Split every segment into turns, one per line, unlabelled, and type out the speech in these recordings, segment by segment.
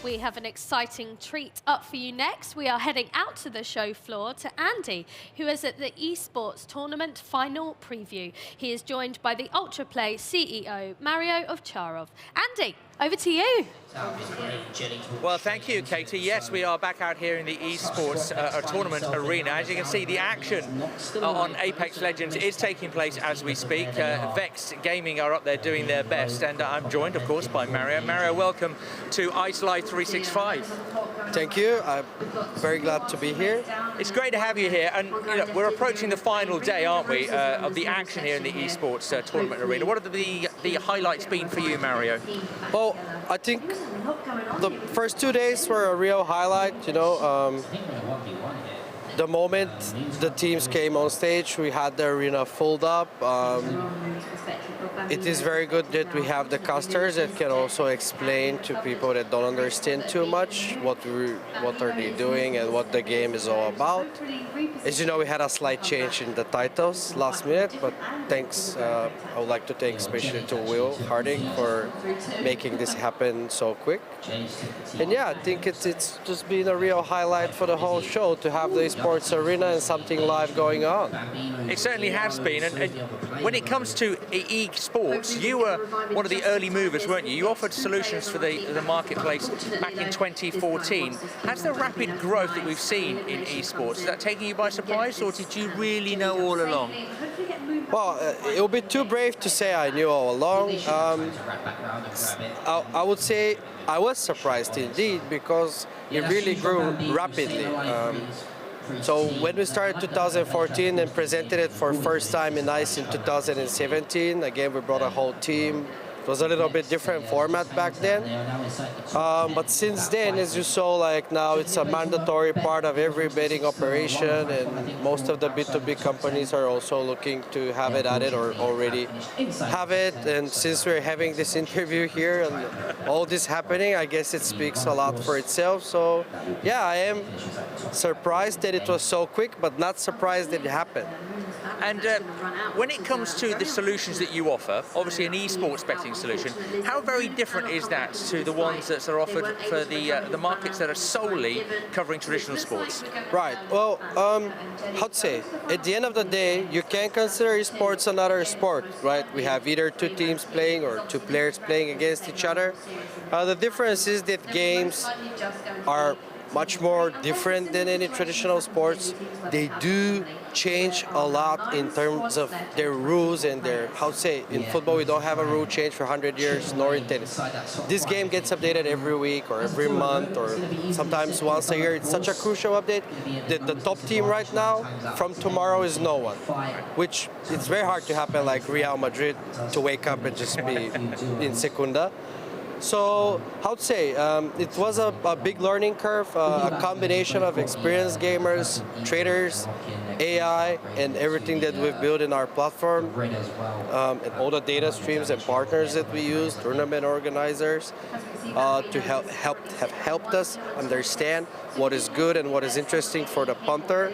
We have an exciting treat up for you next. We are heading out to the show floor to Andy, who is at the Esports Tournament final preview. He is joined by the Ultraplay CEO, Mario Ovcharov. Andy, over to you.
Well, thank you, Katie. Yes, we are back out here in the Esports Tournament Arena. As you can see, the action on Apex Legends is taking place as we speak. Vex Gaming are up there doing their best, and I'm joined, of course, by Mario. Mario, welcome to Ice Live 365.
Thank you. I'm very glad to be here.
It's great to have you here, and you know, we're approaching the final day, aren't we, of the action here in the Esports Tournament Arena. What have the highlights been for you, Mario?
Well, I think the first 2 days were a real highlight. You know, the moment the teams came on stage, we had the arena filled up. It is very good that we have the casters that can also explain to people that don't understand too much what are they doing and what the game is all about. As you know, we had a slight change in the titles last minute, but thanks. I would like to thank especially to Will Harding for making this happen so quick. And yeah, I think it's just been a real highlight for the whole show to have the Esports Arena and something live going on.
It certainly has been, and when it comes to esports, you were one of the early movers, weren't you? You offered solutions for the marketplace back in 2014. Has the rapid growth that we've seen in esports, is that taking you by surprise, or did you really know all along?
Well, it would be too brave to say I knew all along. I would say I was surprised indeed, because it really grew rapidly. So when we started 2014 and presented it for first time in ICE in 2017, again we brought a whole team. It was a little bit different format back then. But since then, as you saw, like now it's a mandatory part of every betting operation, and most of the B2B companies are also looking to have it added or already have it. And since we're having this interview here and all this happening, I guess it speaks a lot for itself. So yeah, I am surprised that it was so quick, but not surprised that it happened.
And when it comes to the solutions that you offer, obviously an esports betting solution, how very different is that to the ones that are offered for the markets that are solely covering traditional sports?
Right. Well, how to say? At the end of the day, you can consider esports another sport, right? We have either two teams playing or two players playing against each other. The difference is that games are much more different than any traditional sports. They do change a lot in terms of their rules and their, how to say, in football we don't have a rule change for 100 years, nor in tennis. This game gets updated every week or every month or sometimes once a year. It's such a crucial update that the top team right now from tomorrow is no one, which it's very hard to happen like Real Madrid to wake up and just be in Segunda. So, how to say, it was a big learning curve, a combination of experienced gamers, traders, AI, and everything that we've built in our platform, and all the data streams and partners that we use, tournament organizers, to have helped us understand what is good and what is interesting for the punter,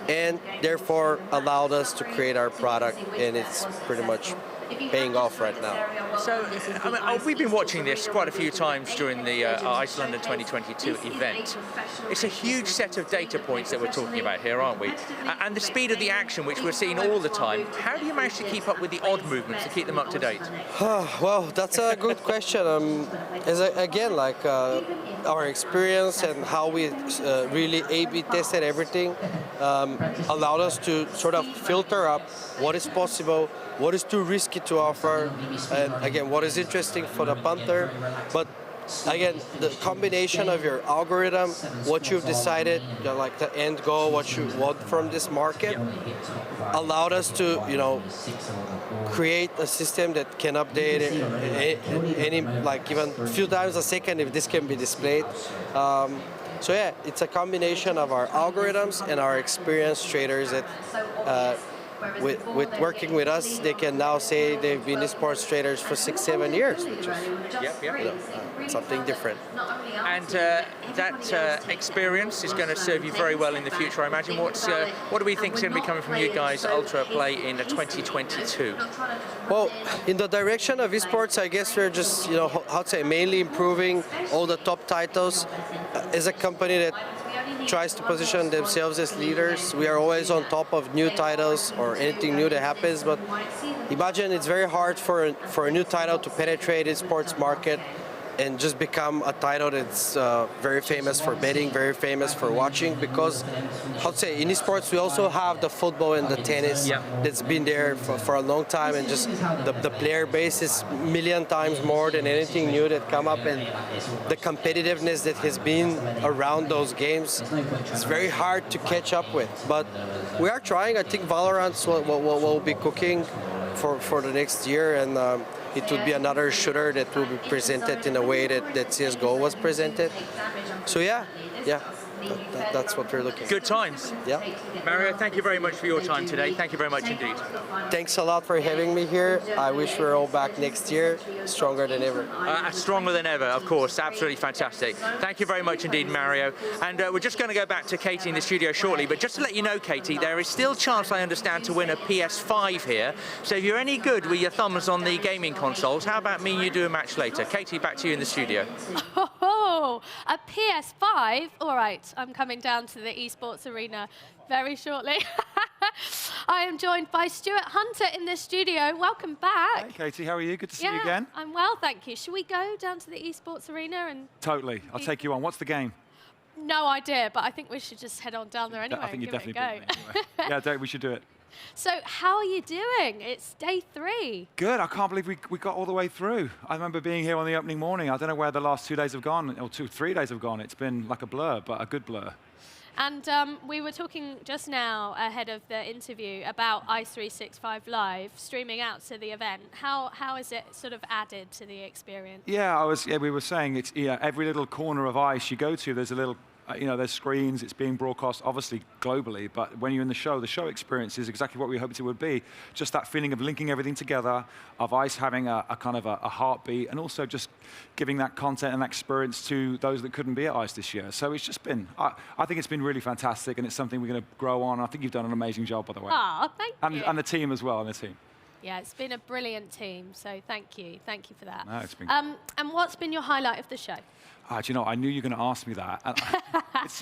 and therefore allowed us to create our product, and it's pretty much paying off right now.
So, I mean, we've been watching this quite a few times during the ICE London 2022 event. It's a huge set of data points that we're talking about here, aren't we? And the speed of the action, which we're seeing all the time. How do you manage to keep up with the odd movements to keep them up to date?
Well, that's a good question. Again, like our experience and how we really A/B tested everything allowed us to sort of filter up what is possible, what is too risky to offer, and again, what is interesting for the punter. But again, the combination of your algorithm, what you've decided, like the end goal, what you want from this market, allowed us to, you know, create a system that can update any like even a few times a second if this can be displayed. So yeah, it's a combination of our algorithms and our experienced traders that with working with us, they can now say they've been esports traders for 6-7 years, which is something different.
And that experience is going to serve you very well in the future, I imagine. What do we think is going to be coming from you guys, Ultraplay, in 2022?
Well, in the direction of esports, I guess we're just, how to say, mainly improving all the top titles. As a company that tries to position themselves as leaders, we are always on top of new titles or anything new that happens. But imagine it's very hard for a new title to penetrate the sports market and just become a title that's very famous for betting, very famous for watching, because, how to say, in esports we also have the football and the tennis that's been there for a long time, and just the player base is a million times more than anything new that come up, and the competitiveness that has been around those games is very hard to catch up with. But we are trying. I think Valorant will be cooking for the next year, and it would be another shooter that will be presented in a way that CSGO was presented. So that's what we're looking.
Good times.
Yeah.
Mario, thank you very much for your time today. Thank you very much indeed.
Thanks a lot for having me here. I wish we were all back next year, stronger than ever.
Stronger than ever, of course. Absolutely fantastic. Thank you very much indeed, Mario. And we're just going to go back to Katie in the studio shortly. But just to let you know, Katie, there is still a chance, I understand, to win a PS5 here. So if you're any good with your thumbs on the gaming consoles, how about me and you do a match later? Katie, back to you in the studio.
Oh, a PS5? All right, I'm coming down to the Esports Arena very shortly. I am joined by Stuart Hunter in the studio. Welcome back.
Hey, Katie, how are you? Good to see you again.
I'm well, thank you. Should we go down to the Esports Arena and...
Totally. I'll take you on. What's the game?
No idea, but I think we should just head on down there anyway.
I think you definitely
go.
Yeah, we should do it.
So how are you doing? It's day 3.
Good. I can't believe we got all the way through. I remember being here on the opening morning. I don't know where the last 2 days have gone, or 3 days have gone. It's been like a blur, but a good blur.
And we were talking just now ahead of the interview about Ice365 Live streaming out to the event. How is it sort of added to the experience?
Yeah, we were saying it's every little corner of Ice you go to, there's a little. There's screens, it's being broadcast obviously globally, but when you're in the show experience is exactly what we hoped it would be. Just that feeling of linking everything together, of Ice having a kind of a heartbeat, and also just giving that content and that experience to those that couldn't be at Ice this year. So it's just been, I think it's been really fantastic, and it's something we're going to grow on. I think you've done an amazing job, by the way.
Oh, thank you.
And the team as well,
Yeah, it's been a brilliant team, so thank you. Thank you for that.
No, it's been
and what's been your highlight of the show?
Do you know, I knew you were going to ask me that. And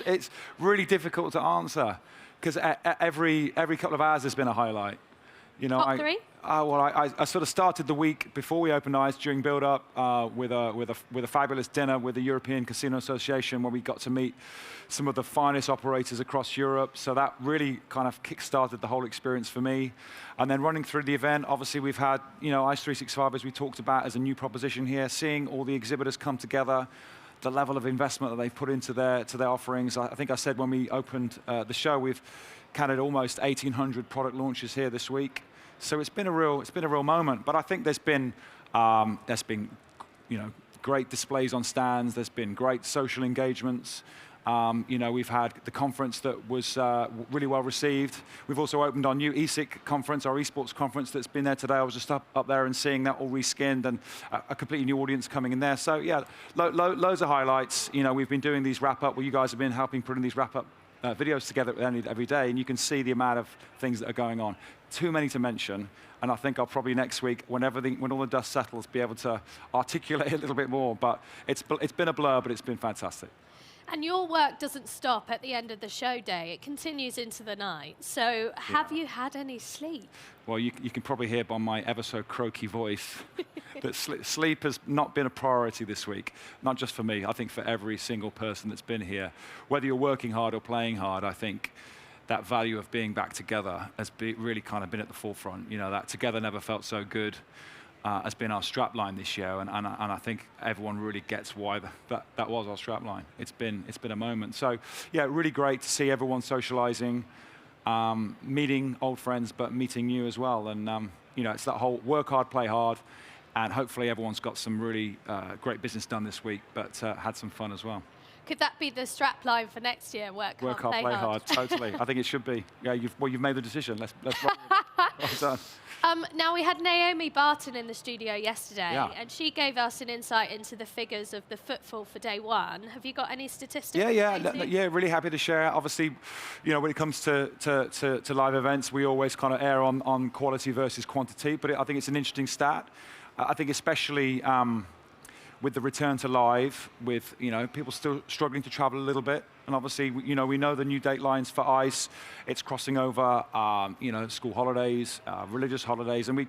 it's really difficult to answer, because every couple of hours there's been a highlight.
Top 3?
I sort of started the week before we opened Ice, during build-up, with a fabulous dinner with the European Casino Association, where we got to meet some of the finest operators across Europe. So that really kind of kick-started the whole experience for me. And then running through the event, obviously we've had Ice365, as we talked about, as a new proposition here, seeing all the exhibitors come together, the level of investment that they've put into their offerings. I think I said when we opened the show, we've counted almost 1,800 product launches here this week. So it's been a real moment. But I think there's been great displays on stands. There's been great social engagements. We've had the conference that was really well received. We've also opened our new ESIC conference, our esports conference that's been there today. I was just up there and seeing that all reskinned, and a completely new audience coming in there. So yeah, loads of highlights. We've been doing these wrap-up, you guys have been helping putting these wrap-up videos together every day, and you can see the amount of things that are going on. Too many to mention, and I think I'll probably next week, when all the dust settles, be able to articulate a little bit more. But it's been a blur, but it's been fantastic.
And your work doesn't stop at the end of the show day. It continues into the night. So have you had any sleep?
Well, you can probably hear by my ever so croaky voice that sleep has not been a priority this week. Not just for me, I think for every single person that's been here. Whether you're working hard or playing hard, I think that value of being back together has really kind of been at the forefront. That together never felt so good. Has been our strapline this year, and I think everyone really gets why that was our strapline. It's been a moment. So yeah, really great to see everyone socializing, meeting old friends, but meeting new as well. And it's that whole work hard, play hard, and hopefully everyone's got some really great business done this week, but had some fun as well.
Could that be the strap line for next year? Work hard, play hard.
Totally. I think it should be. Yeah, you've made the decision. Let's run. Well done.
Now, we had Naomi Barton in the studio yesterday,
Yeah.
and she gave us an insight into the figures of the footfall for day one. Have you got any statistics?
Yeah, really happy to share. Obviously, you know, when it comes to live events, we always kind of err on quality versus quantity, but I think it's an interesting stat. I think especially with the return to live, with, you know, people still struggling to travel a little bit, and obviously, you know, we know the new date lines for ICE. It's crossing over, you know, school holidays, religious holidays, and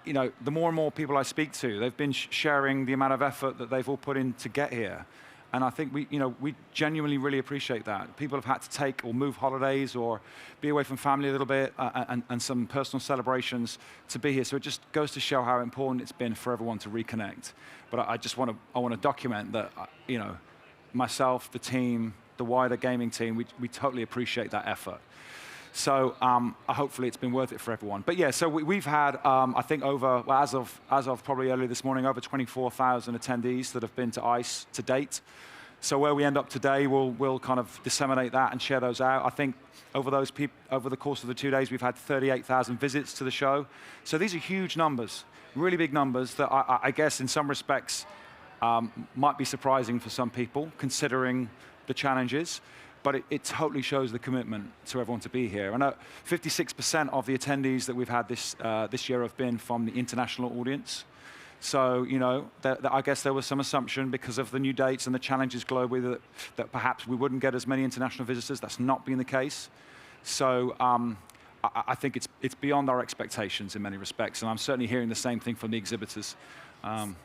you know, the more and more people I speak to, they've been sharing the amount of effort that they've all put in to get here. And I think we genuinely really appreciate that. People have had to take or move holidays or be away from family a little bit and some personal celebrations to be here. So it just goes to show how important it's been for everyone to reconnect. But I want to document that, you know, myself, the team, the wider gaming team, we totally appreciate that effort. So hopefully it's been worth it for everyone. But yeah, so we've had, I think over, well, as of probably earlier this morning, over 24,000 attendees that have been to ICE to date. So where we end up today, we'll kind of disseminate that and share those out. I think over the course of the 2 days, we've had 38,000 visits to the show. So these are huge numbers, really big numbers that I guess in some respects might be surprising for some people, considering the challenges. But it totally shows the commitment to everyone to be here. And 56% of the attendees that we've had this year have been from the international audience. So, you know, I guess there was some assumption because of the new dates and the challenges globally that perhaps we wouldn't get as many international visitors. That's not been the case. So I think it's beyond our expectations in many respects. And I'm certainly hearing the same thing from the exhibitors.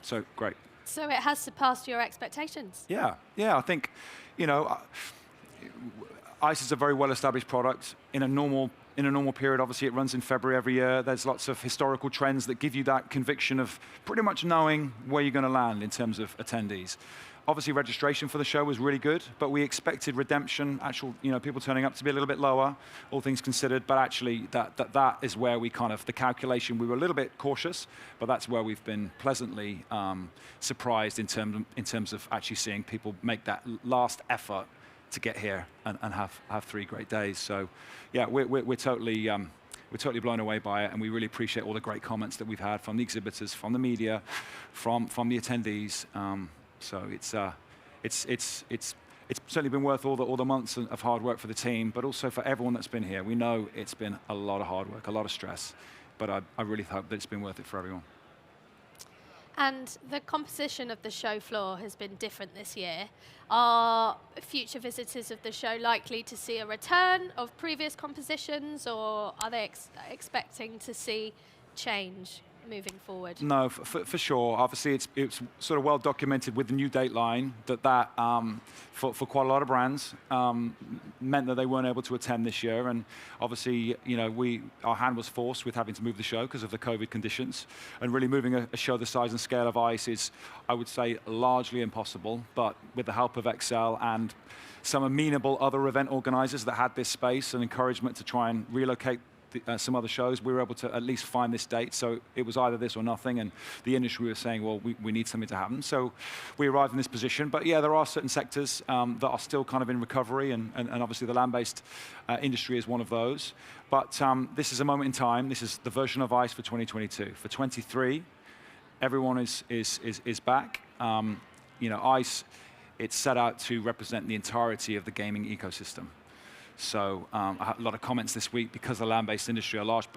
So great.
So it has surpassed your expectations?
Yeah, I think, you know, ICE is a very well-established product. In a normal period, obviously it runs in February every year. There's lots of historical trends that give you that conviction of pretty much knowing where you're going to land in terms of attendees. Obviously registration for the show was really good, but we expected redemption, people turning up to be a little bit lower, all things considered, but actually that is where we kind of, the calculation, we were a little bit cautious, but that's where we've been pleasantly surprised in terms of actually seeing people make that last effort to get here and have 3 great days. So, yeah, we're totally blown away by it, and we really appreciate all the great comments that we've had from the exhibitors, from the media, from the attendees. So it's certainly been worth all the months of hard work for the team, but also for everyone that's been here. We know it's been a lot of hard work, a lot of stress, but I really hope that it's been worth it for everyone.
And the composition of the show floor has been different this year. Are future visitors of the show likely to see a return of previous compositions, or are they expecting to see change moving forward?
No, for sure. Obviously, it's sort of well documented with the new date line that for quite a lot of brands meant that they weren't able to attend this year. And obviously, you know, our hand was forced with having to move the show because of the COVID conditions. And really moving a show the size and scale of ICE is, I would say, largely impossible. But with the help of Excel and some amenable other event organizers that had this space and encouragement to try and relocate some other shows, we were able to at least find this date. So it was either this or nothing, and the industry was saying, well, we need something to happen. So we arrived in this position. But yeah, there are certain sectors that are still kind of in recovery, and obviously the land-based industry is one of those. But this is a moment in time. This is the version of ICE for 2022. For 23, everyone is back. You know, ICE, it's set out to represent the entirety of the gaming ecosystem. So I had a lot of comments this week because the land-based industry, a large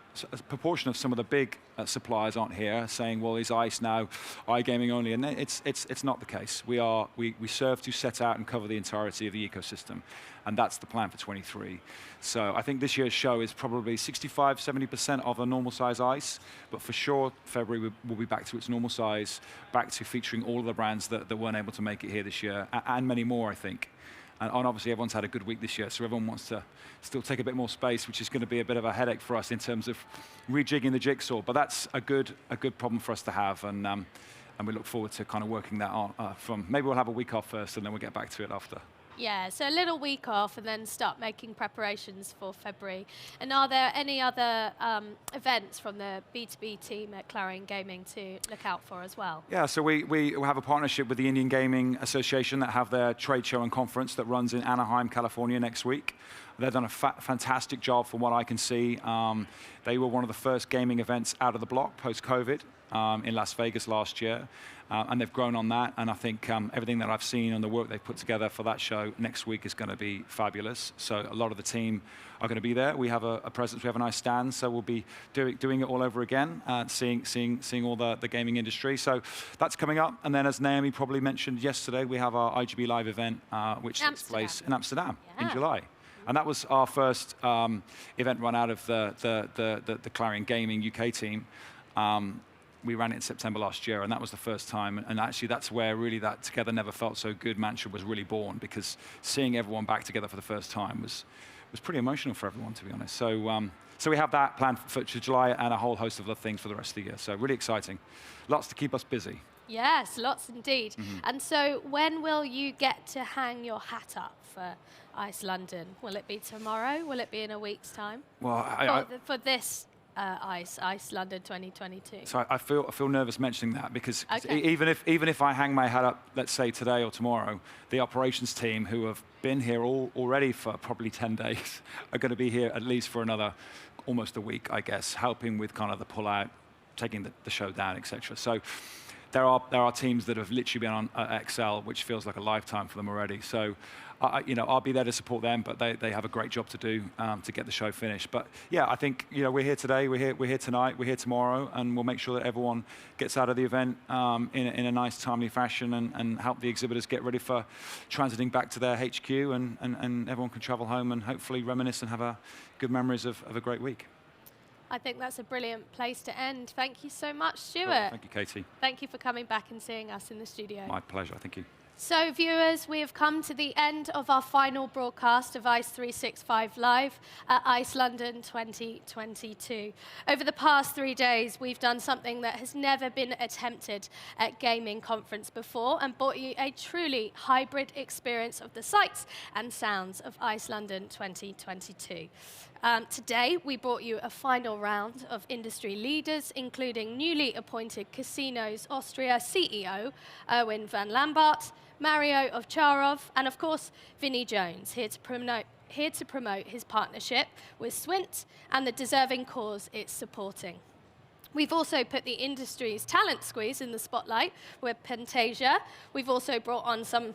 proportion of some of the big suppliers aren't here, saying, well, is ICE now iGaming only? And it's not the case. We serve to set out and cover the entirety of the ecosystem, and that's the plan for 23. So I think this year's show is probably 65–70% of a normal size ICE, but for sure February will be back to its normal size, back to featuring all of the brands that weren't able to make it here this year, and many more, I think. And obviously everyone's had a good week this year, so everyone wants to still take a bit more space, which is going to be a bit of a headache for us in terms of rejigging the jigsaw. But that's a good problem for us to have, and we look forward to kind of working that on. Maybe we'll have a week off first, and then we'll get back to it after.
Yeah, so a little week off and then start making preparations for February. And are there any other events from the B2B team at Clarion Gaming to look out for as well?
Yeah, so we have a partnership with the Indian Gaming Association that have their trade show and conference that runs in Anaheim, California next week. They've done a fantastic job from what I can see. They were one of the first gaming events out of the block post-COVID in Las Vegas last year. And they've grown on that, and I think everything that I've seen and the work they've put together for that show next week is going to be fabulous. So a lot of the team are going to be there. We have a presence, we have a nice stand, so we'll be doing it all over again, seeing all the gaming industry. So that's coming up, and then as Naomi probably mentioned yesterday, we have our IGB Live event, which takes place in Amsterdam in July. And that was our first event run out of the Clarion Gaming UK team. We ran it in September last year, and that was the first time. And actually, that's where really that Together Never Felt So Good mantra was really born, because seeing everyone back together for the first time was pretty emotional for everyone, to be honest. So, so we have that planned for July and a whole host of other things for the rest of the year. So really exciting. Lots to keep us busy.
Yes, lots indeed. And so when will you get to hang your hat up for Ice London? Will it be tomorrow? Will it be in a week's time?
Well,
for this Ice London 2022.
So I feel nervous mentioning that, because even if I hang my hat up, let's say today or tomorrow, the operations team, who have been here already for probably 10 days, are going to be here at least for another almost a week, I guess, helping with kind of the pull-out, taking the show down, etc. So there are teams that have literally been on XL, which feels like a lifetime for them already. So, I'll be there to support them, but they have a great job to do to get the show finished. But yeah, I think we're here today, we're here tonight, we're here tomorrow, and we'll make sure that everyone gets out of the event in a nice, timely fashion, and help the exhibitors get ready for transiting back to their HQ, and everyone can travel home and hopefully reminisce and have good memories of a great week.
I think that's a brilliant place to end. Thank you so much, Stuart.
Cool. Thank you, Katie.
Thank you for coming back and seeing us in the studio.
My pleasure. Thank you.
So, viewers, we have come to the end of our final broadcast of Ice 365 Live at Ice London 2022. Over the past 3 days, we've done something that has never been attempted at gaming conference before, and brought you a truly hybrid experience of the sights and sounds of Ice London 2022. Today, we brought you a final round of industry leaders, including newly appointed Casinos Austria CEO, Erwin van Lambart, Mario Ovcharov, and of course, Vinnie Jones, here to promote his partnership with Swint and the deserving cause it's supporting. We've also put the industry's talent squeeze in the spotlight with Pentasia. We've also brought on some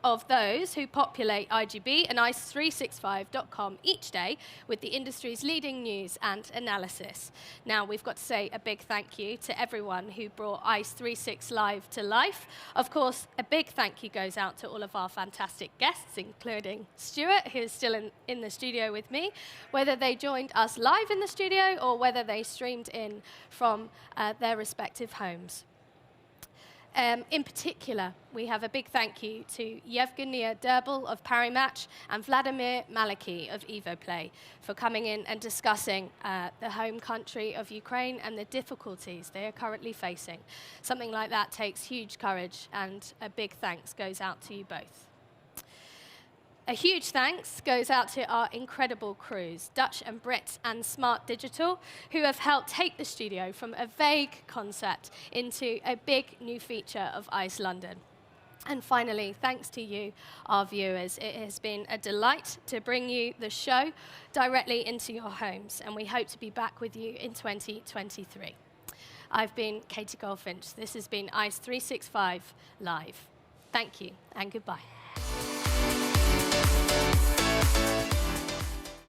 of those who populate IGB and ice365.com each day with the industry's leading news and analysis. Now, we've got to say a big thank you to everyone who brought Ice 365 Live to life. Of course, a big thank you goes out to all of our fantastic guests, including Stuart, who is still in the studio with me, whether they joined us live in the studio or whether they streamed in from their respective homes. In particular, we have a big thank you to Yevgenia Derbil of Parimatch and Vladimir Maliki of Evoplay for coming in and discussing the home country of Ukraine and the difficulties they are currently facing. Something like that takes huge courage, and a big thanks goes out to you both. A huge thanks goes out to our incredible crews, Dutch and Brit and Smart Digital, who have helped take the studio from a vague concept into a big new feature of Ice London. And finally, thanks to you, our viewers. It has been a delight to bring you the show directly into your homes, and we hope to be back with you in 2023. I've been Katie Goldfinch. This has been Ice 365 Live. Thank you, and goodbye.